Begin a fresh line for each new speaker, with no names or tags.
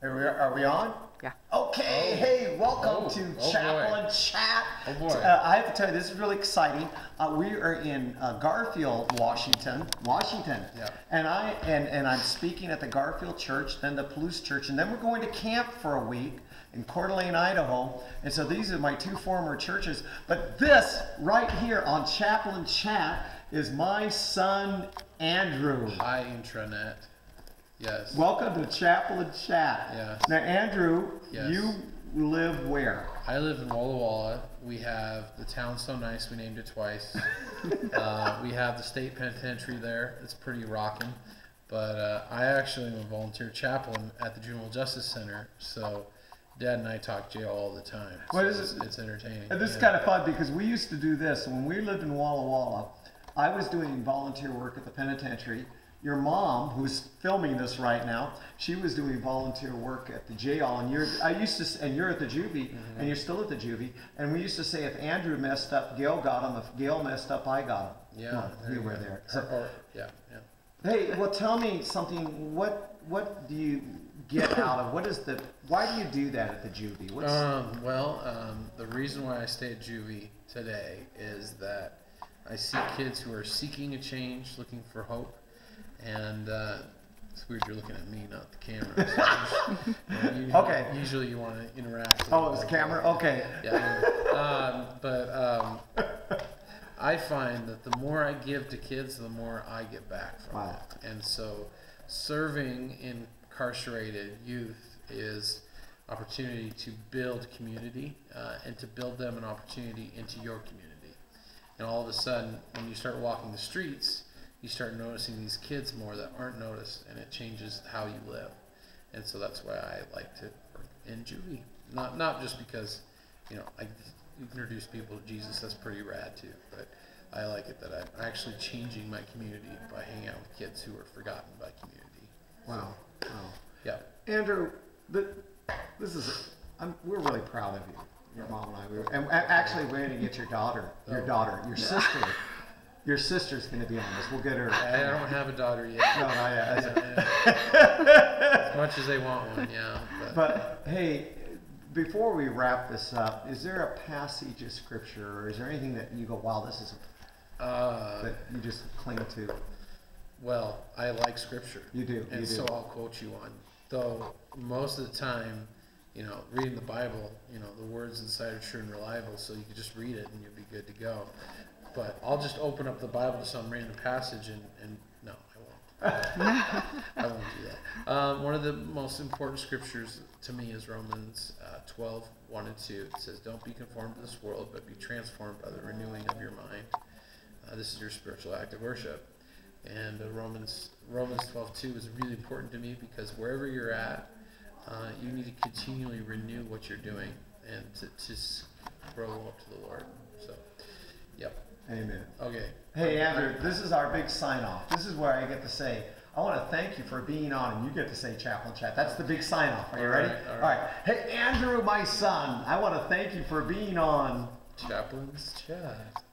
Are we on?
Yeah.
Okay, hey, welcome to Chapel and Chat.
Oh boy.
I have to tell you, this is really exciting. We are in Garfield, Washington.
Yeah.
And I'm speaking at the Garfield Church, then the Palouse Church, and then we're going to camp for a week in Coeur d'Alene, Idaho. And so these are my two former churches. But this right here on Chapel and Chat is my son, Andrew.
Hi, intranet. Yes.
Welcome to Chapel and Chat.
Yes.
Now, Andrew,
Yes.
you live where?
I live in Walla Walla. We have the town so nice we named it twice. We have the state penitentiary there. It's pretty rocking. But I actually am a volunteer chaplain at the Juvenile Justice Center. So Dad and I talk jail all the time. So it's entertaining.
And this is kind of fun because we used to do this. When we lived in Walla Walla, I was doing volunteer work at the penitentiary. Your mom, who's filming this right now, she was doing volunteer work at the jail, and you're at the juvie, and you're still at the juvie. And we used to say, if Andrew messed up, Gail got him. If Gail messed up, I got him.
Yeah,
no, you were there. So,
yeah.
Hey, well, tell me something. What do you get out of? Why do you do that at the juvie?
The reason why I stay at juvie today is that I see kids who are seeking a change, looking for hope. And it's weird you're looking at me, not the camera. So,
okay.
Usually you want to interact.
Oh, it's the camera? Okay.
Yeah. I find that the more I give to kids, the more I get back from it. And so serving incarcerated youth is opportunity to build community and to build them an opportunity into your community. And all of a sudden, when you start walking the streets, you start noticing these kids more that aren't noticed, and it changes how you live. And so that's why I like to work in juvie. Not just because, I introduce people to Jesus, that's pretty rad too, but I like it that I'm actually changing my community by hanging out with kids who are forgotten by community.
Wow.
So, yeah.
Andrew, we're really proud of you. Your mom and I. And we're going to get your sister. Your sister's going to be on this. We'll get her.
I don't have a daughter yet.
No, not yet.
As much as they want one, yeah.
But hey, before we wrap this up, is there a passage of scripture, or is there anything that you go, wow, this is that you just cling to?
Well, I like scripture.
You do.
And so I'll quote you one. Though most of the time, reading the Bible, the words inside are true and reliable, so you can just read it and you'll be good to go. But I'll just open up the Bible to some random passage and no, I won't. I won't do that. One of the most important scriptures to me is Romans 12:1-2. It says, "Don't be conformed to this world, but be transformed by the renewing of your mind." This is your spiritual act of worship. And Romans 12:2 is really important to me because wherever you're at, you need to continually renew what you're doing and to grow up to the Lord. So, yep.
Amen.
Okay.
Hey, Andrew, this is our big sign-off. This is where I get to say, I want to thank you for being on, and you get to say Chapel and Chat. That's the big sign-off. Are you ready?
All right.
Hey, Andrew, my son, I want to thank you for being on
Chaplain's Chat.